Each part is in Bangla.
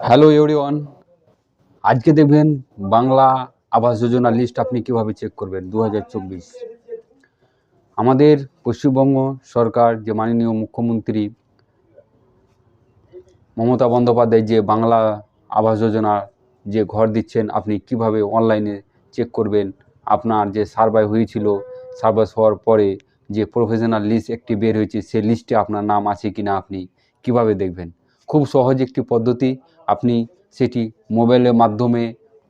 হ্যালো এভরিওয়ান, আজকে দেখবেন বাংলা আবাস যোজনা লিস্ট আপনি কিভাবে চেক করবেন 2024। আমাদের পশ্চিমবঙ্গ সরকার যে মাননীয় মুখ্যমন্ত্রী মমতা বন্দ্যোপাধ্যায় যে বাংলা আবাস যোজনা যে ঘর দিচ্ছেন, আপনি কিভাবে অনলাইনে চেক করবেন। আপনার যে সার্ভে হয়েছিল, সার্ভে হওয়ার পরে যে প্রফেশনাল লিস্ট একটি বের হয়েছে, সেই লিস্টে আপনার নাম আছে কিনা আপনি কিভাবে দেখবেন। খুব সহজ একটি পদ্ধতি, আপনি সেটি মোবাইলের মাধ্যমে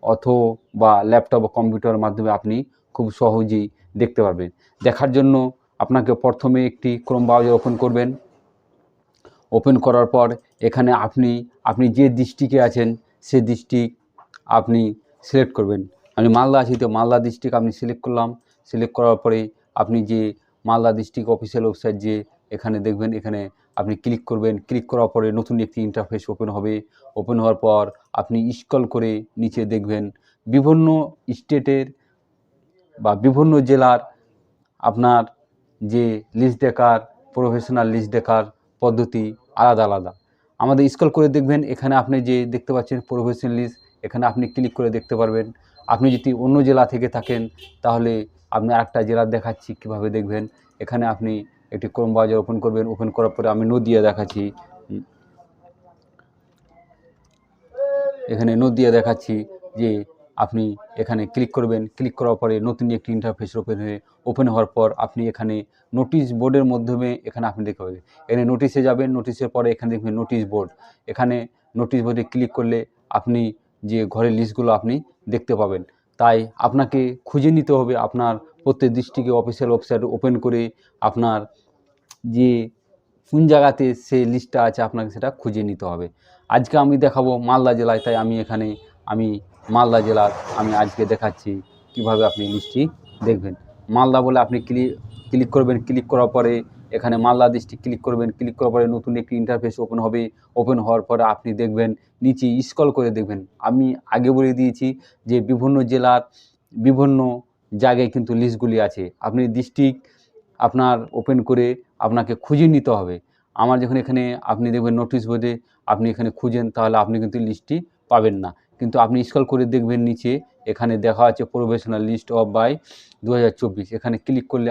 অথবা ল্যাপটপ বা কম্পিউটারের মাধ্যমে আপনি খুব সহজেই দেখতে পারবেন। দেখার জন্য আপনাকে প্রথমে একটি ক্রোম ব্রাউজার ওপেন করবেন। ওপেন করার পর এখানে আপনি যে ডিস্ট্রিক্টে আছেন সে ডিস্ট্রিক্ট আপনি সিলেক্ট করবেন। আমি মালদা আছি, তো মালদা ডিস্ট্রিক্ট আমি সিলেক্ট করলাম। সিলেক্ট করার পরে আপনি যে মালদা ডিস্ট্রিক্ট অফিসিয়াল ওয়েবসাইট যে এখানে দেখবেন, এখানে আপনি ক্লিক করবেন। ক্লিক করার পরে নতুন একটি ইন্টারফেস ওপেন হবে। ওপেন হওয়ার পর আপনি স্ক্রল করে নিচে দেখবেন বিভিন্ন স্টেটের বা বিভিন্ন জেলার আপনার যে লিস্ট দেখার, প্রফেশনাল লিস্ট দেখার পদ্ধতি আলাদা আলাদা। আমাদের স্ক্রল করে দেখবেন, এখানে আপনি যে দেখতে পাচ্ছেন প্রফেশনাল লিস্ট, এখানে আপনি ক্লিক করে দেখতে পারবেন। আপনি যদি অন্য জেলা থেকে থাকেন তাহলে আপনি আরেকটা জেলার দেখাচ্ছি কীভাবে দেখবেন। এখানে আপনি একটি ক্রোম ব্রাউজার ওপেন করবেন। ওপেন করার পরে আমি নদিয়া দেখাচ্ছি, এখানে নদিয়া দেখাচ্ছি যে আপনি এখানে ক্লিক করবেন। ক্লিক করার পরে নতুন একটি ইন্টারফেস ওপেন হওয়ার পর আপনি এখানে নোটিশ বোর্ডের মাধ্যমে এখানে আপনি দেখতে পাবেন। এখানে নোটিশে যাবেন, নোটিশের পরে এখানে দেখবেন নোটিশ বোর্ড। এখানে নোটিশ বোর্ডে ক্লিক করলে আপনি যে ঘরের লিস্টগুলো আপনি দেখতে পাবেন। তাই আপনাকে খুঁজে নিতে হবে আপনার প্রত্যেক ডিস্ট্রিক্টে অফিসিয়াল ওয়েবসাইট ওপেন করে আপনার যে কোন জায়গাতে সেই লিস্টটা আছে আপনাকে সেটা খুঁজে নিতে হবে। আজকে আমি দেখাবো মালদা জেলায়, তাই আমি মালদা জেলার আমি আজকে দেখাচ্ছি কিভাবে আপনি লিস্টটি দেখবেন। মালদা বলে আপনি ক্লিক করবেন। ক্লিক করার পরে এখানে মালদা ডিস্ট্রিক্ট ক্লিক করবেন। ক্লিক করার পরে নতুন একটি ইন্টারফেস ওপেন হবে। ওপেন হওয়ার পরে আপনি দেখবেন নিচে স্ক্রল করে দেখবেন। আমি আগে বলে দিয়েছি যে বিভিন্ন জেলার বিভিন্ন জায়গায় কিন্তু লিস্টগুলি আছে। আপনি ডিস্ট্রিক্ট আপনার ওপেন করে আপনাকে খুঁজে নিতে হবে। আমার যখন এখানে আপনি দেখবেন নোটিশ বোর্ডে আপনি এখানে খুঁজেন, তাহলে আপনি কিন্তু লিস্টটি পাবেন না। কিন্তু আপনি স্ক্রল করে দেখবেন নিচে এখানে দেখা আছে প্রফেশনাল লিস্ট অফ বাই 2024। এখানে ক্লিক করলে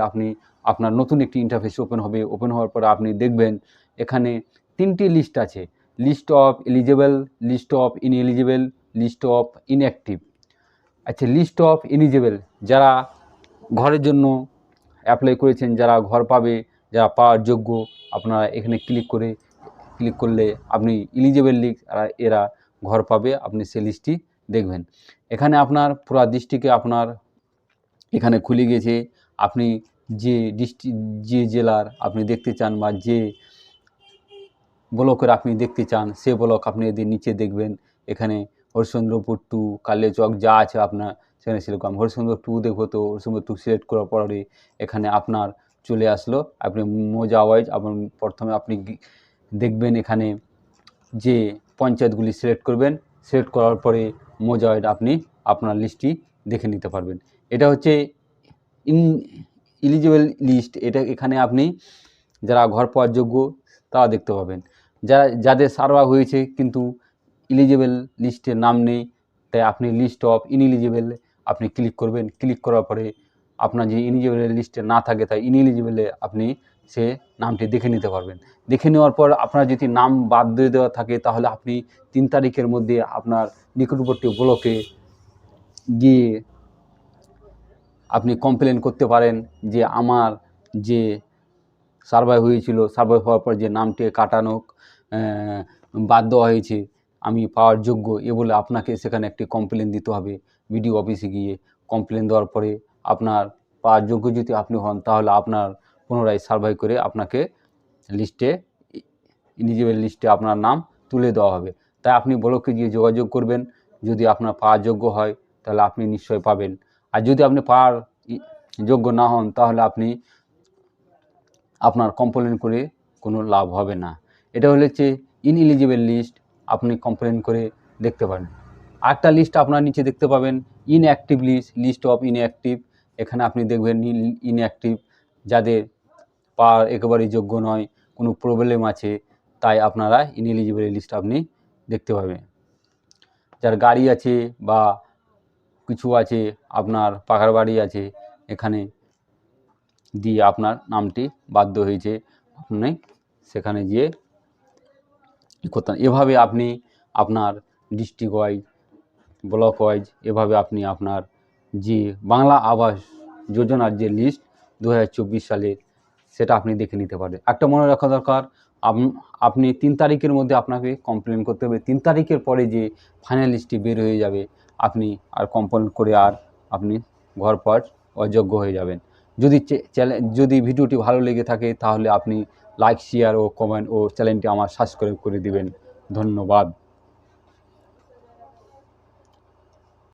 আপনার নতুন একটি ইন্টারফেস ওপেন হবে। ওপেন হওয়ার পরে আপনি দেখবেন এখানে 3টি লিস্ট আছে: list of eligible, list of ineligible, list of inactive. আচ্ছা, লিস্ট অফ এলিজেবল যারা ঘরের জন্য অ্যাপ্লাই করেছেন, যারা ঘর পাবে, যারা পাওয়ার যোগ্য, আপনারা এখানে ক্লিক করলে আপনি এলিজেবল লিস্ট এরা ঘর পাবে, আপনি সেই লিস্টটি দেখবেন। এখানে আপনার পুরা ডিস্ট্রিক্টে আপনার এখানে খুলে গেছে। আপনি যে ডিস্ট্রিক্ট যে জেলার আপনি দেখতে চান বা যে ব্লকের আপনি দেখতে চান সে ব্লক আপনি এদের নিচে দেখবেন। এখানে হরিশ্চন্দ্রপুর টু কালিয়াচক যা আছে আপনার সেখানে সিলেক্ট করলাম। হরিশ্চন্দ্র টু দেখবো, তো হরিশ্চন্দ্র টু সিলেক্ট করার পরে এখানে আপনার চলে আসলো। আপনি মৌজা ওয়াইজ প্রথমে আপনি দেখবেন এখানে যে পঞ্চায়েতগুলি সিলেক্ট করবেন। সিলেক্ট করার পরে মৌজা ওয়াইজ আপনি আপনার লিস্টটি দেখে নিতে পারবেন। এটা হচ্ছে এলিজিবল লিস্ট। এখানে আপনি যারা ঘর পাওয়ার যোগ্য তারা দেখতে পাবেন। যাদের সার্ভে হয়েছে কিন্তু এলিজিবল লিস্টের নাম নেই, তাই আপনি লিস্ট অফ ইনএলিজিবল আপনি ক্লিক করবেন। ক্লিক করার পরে আপনার যে এলিজিবল লিস্টে না থাকে তাই ইনএলিজিবলে আপনি সে নামটি দেখে নিতে পারবেন। দেখে নেওয়ার পর আপনার যদি নাম বাদ দিয়ে দেওয়া থাকে তাহলে আপনি 3 তারিখের মধ্যে আপনার নিকটবর্তী ব্লকে গিয়ে আপনি কমপ্লেন করতে পারেন যে আমার যে সার্ভে হয়েছিল, সার্ভে হওয়ার পর যে নামটি কাটানো বাদ দেওয়া হয়েছে, আমি পাওয়ার যোগ্য এ বলে আপনাকে সেখানে একটি কমপ্লেন দিতে হবে। বিডিও অফিসে গিয়ে কমপ্লেন দেওয়ার পরে আপনার পাওয়ার যোগ্য যদি আপনি হন তাহলে আপনার পুনরায় সার্ভে করে আপনাকে লিস্টে এলিজিবল লিস্টে আপনার নাম তুলে দেওয়া হবে। তাই আপনি ব্লকে গিয়ে যোগাযোগ করবেন। যদি আপনার পাওয়ার যোগ্য হয় তাহলে আপনি নিশ্চয়ই পাবেন। আর যদি আপনি পাওয়ার যোগ্য না হন তাহলে আপনার কমপ্লেন করে কোনো লাভ হবে না। এটা হচ্ছে ইনএলিজিবল লিস্ট, আপনি কমপ্লেন করে দেখতে পারেন। আরেকটা লিস্ট আপনার নিচে দেখতে পাবেন inactive list, list of inactive. এখানে আপনি দেখবেন ইনঅ্যাক্টিভ যাদের পাওয়ার একেবারেই যোগ্য নয়, কোনো প্রবলেম আছে, তাই আপনারা ইনএলিজিবল লিস্ট আপনি দেখতে পাবে। যার গাড়ি আছে বা কিছু আছে, আপনার পাকার বাড়ি আছে, এখানে দিয়ে আপনার নামটি বাধ্য হয়েছে, আপনি সেখানে গিয়ে করতে। এভাবে আপনি আপনার ডিস্ট্রিক্ট ওয়াইজ, ব্লক ওয়াইজ, এভাবে আপনি আপনার যে বাংলা আবাস যোজনার যে লিস্ট 2024 সালের, সেটা আপনি দেখে নিতে পারেন। একটা মনে রাখা দরকার, আপনি 3 তারিখের মধ্যে আপনাকে কমপ্লেন করতে হবে। 3 তারিখের পরে যে ফাইনাল লিস্টটি বের হয়ে যাবে, আপনি আর কমপ্লেন করে আর আপনি ঘর পাওয়ার অযোগ্য হয়ে যাবেন। যদি ভিডিওটি ভালো লেগে থাকে তাহলে আপনি লাইক, শেয়ার ও কমেন্ট ও চ্যানেলটি আমার সাবস্ক্রাইব করে দিবেন। ধন্যবাদ।